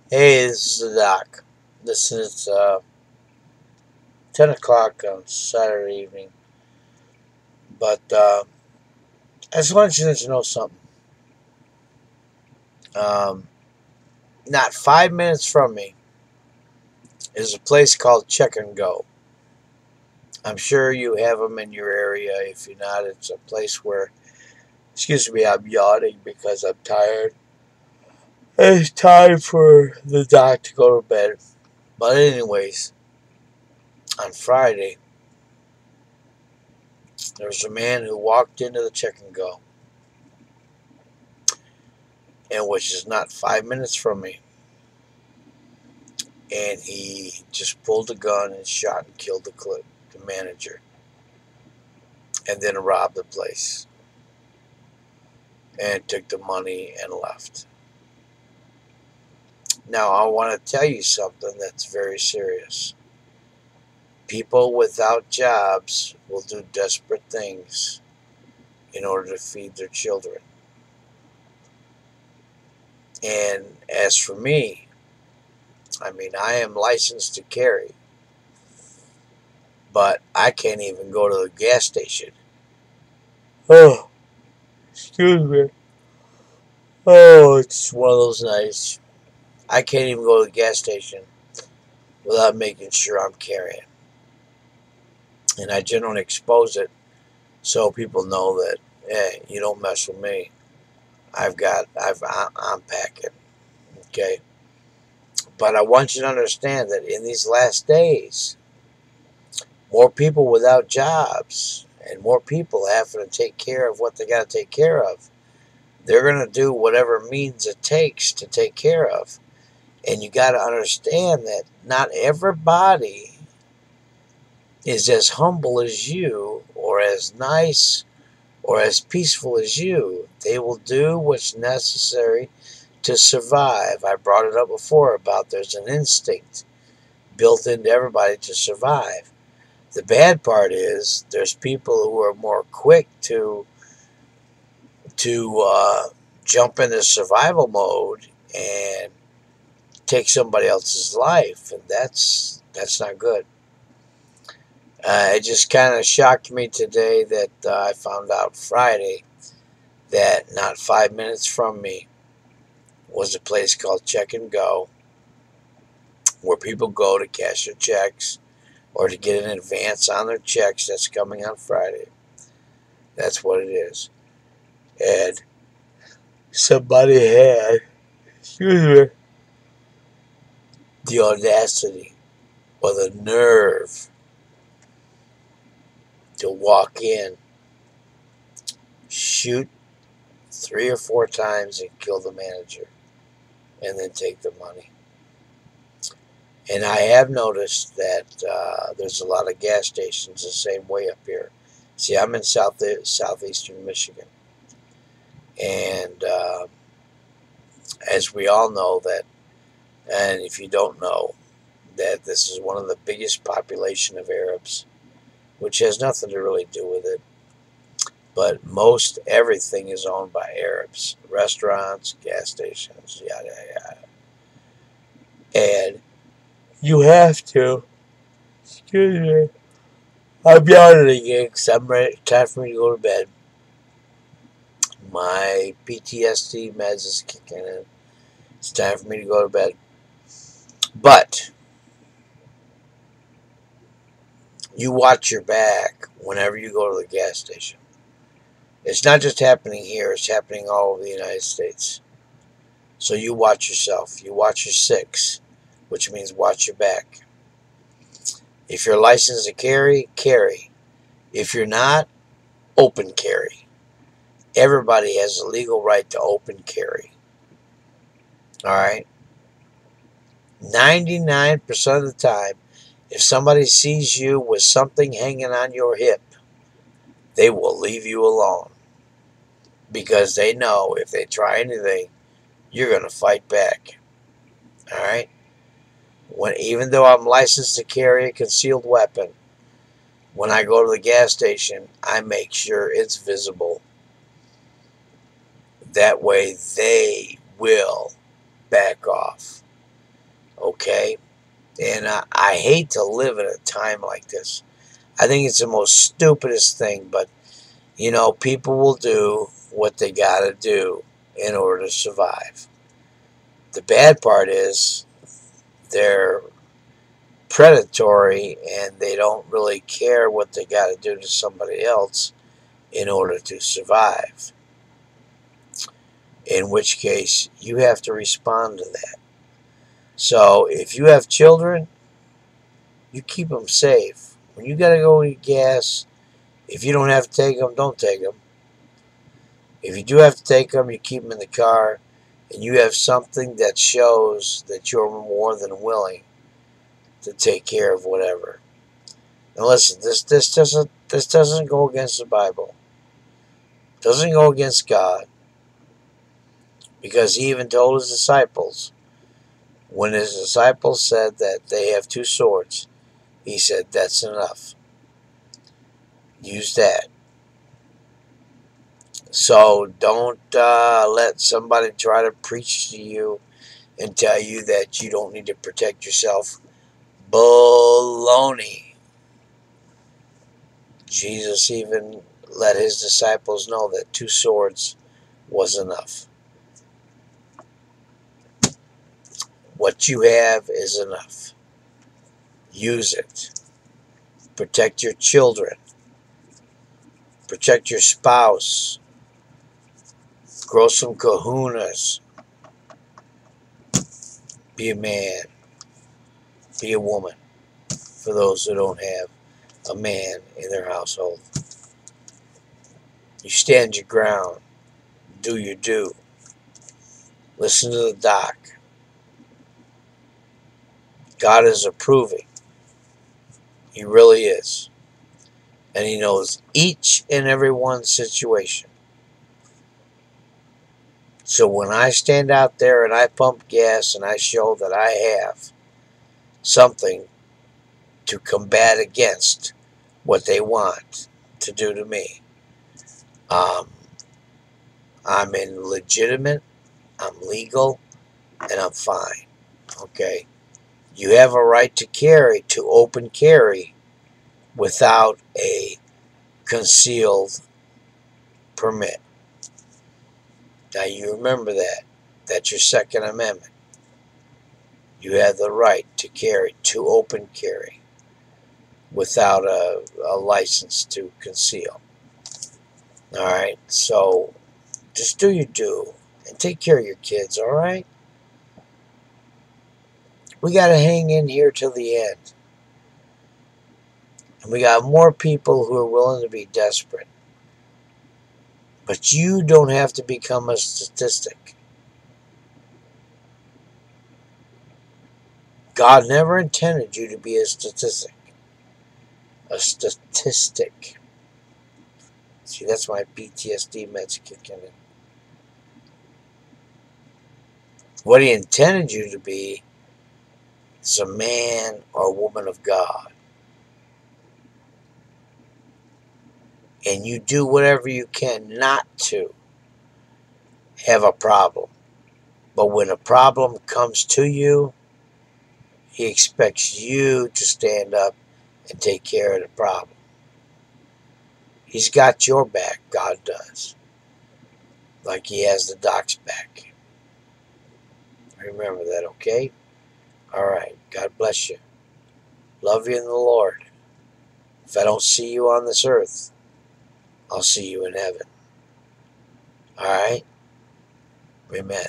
Hey, this is the Doc. This is 10 o'clock on Saturday evening. But I just wanted you to know something. Um, Not 5 minutes from me is a place called Check and Go. I'm sure you have them in your area. If you're not, it's a place where, excuse me, I'm yawning because I'm tired. It's time for the Doc to go to bed. But, anyways, on Friday, there was a man who walked into the Check and Go, and which is not 5 minutes from me. And he just pulled a gun and shot and killed the manager, and then robbed the place and took the money and left. Now, I want to tell you something that's very serious. People without jobs will do desperate things in order to feed their children. And as for me, I mean, I am licensed to carry, but I can't even go to the gas station. Oh, excuse me. Oh, it's one of those nights. I can't even go to the gas station without making sure I'm carrying. And I generally expose it so people know that, hey, you don't mess with me. I'm packing. Okay. But I want you to understand that in these last days, more people without jobs and more people having to take care of what they got to take care of. They're going to do whatever means it takes to take care of. And you got to understand that not everybody is as humble as you or as nice or as peaceful as you. They will do what's necessary to survive. I brought it up before about there's an instinct built into everybody to survive. The bad part is there's people who are more quick to jump into survival mode and take somebody else's life, and that's not good. It just kind of shocked me today that I found out Friday that not 5 minutes from me was a place called Check and Go, where people go to cash their checks or to get an advance on their checks that's coming on Friday. That's what it is. And somebody had, excuse me, the audacity or the nerve to walk in, shoot 3 or 4 times, and kill the manager, and then take the money. And I have noticed that there's a lot of gas stations the same way up here. See, I'm in southeastern Michigan, and as we all know that, and if you don't know, that this is one of the biggest population of Arabs, which has nothing to really do with it. But most everything is owned by Arabs. Restaurants, gas stations, yada yada. And you have to, excuse me, I'm yawning again because I'm ready. Time for me to go to bed. My PTSD meds is kicking in. It's time for me to go to bed. But you watch your back whenever you go to the gas station. It's not just happening here, it's happening all over the United States. So you watch yourself. You watch your six, which means watch your back. If you're licensed to carry, carry. If you're not, open carry. Everybody has a legal right to open carry. All right? 99% of the time, if somebody sees you with something hanging on your hip, they will leave you alone. Because they know if they try anything, you're going to fight back. All right? Even though I'm licensed to carry a concealed weapon, when I go to the gas station, I make sure it's visible. That way they will back off. And I hate to live at a time like this. I think it's the most stupidest thing, but you know, people will do what they gotta do in order to survive. The bad part is they're predatory and they don't really care what they gotta do to somebody else in order to survive. In which case, you have to respond to that. So if you have children, you keep them safe. When you gotta go get gas, if you don't have to take them, don't take them. If you do have to take them, you keep them in the car, and you have something that shows that you're more than willing to take care of whatever. And listen, this doesn't go against the Bible. It doesn't go against God, because He even told His disciples, when His disciples said that they have two swords, He said that's enough. Use that. So don't let somebody try to preach to you and tell you that you don't need to protect yourself. Baloney. Jesus even let His disciples know that two swords was enough. What you have is enough. Use it. Protect your children. Protect your spouse. Grow some kahunas. Be a man. Be a woman. For those who don't have a man in their household. You stand your ground. Do your due. Listen to the doc. God is approving. He really is. And He knows each and every one's situation. So when I stand out there and I pump gas and I show that I have something to combat against what they want to do to me, I'm in legitimate, I'm legal, and I'm fine. Okay? You have a right to carry, to open carry, without a concealed permit. Now you remember that. That's your Second Amendment. You have the right to carry, to open carry, without a license to conceal. Alright, so just do your due and take care of your kids, alright? We got to hang in here till the end. And we got more people who are willing to be desperate. But you don't have to become a statistic. God never intended you to be a statistic. A statistic. See, that's my PTSD meds kicking in. What He intended you to be is a man or a woman of God. And you do whatever you can not to have a problem. But when a problem comes to you, He expects you to stand up and take care of the problem. He's got your back, God does. Like He has the doc's back. Remember that, okay? Alright, God bless you. Love you in the Lord. If I don't see you on this earth, I'll see you in heaven. Alright? Amen.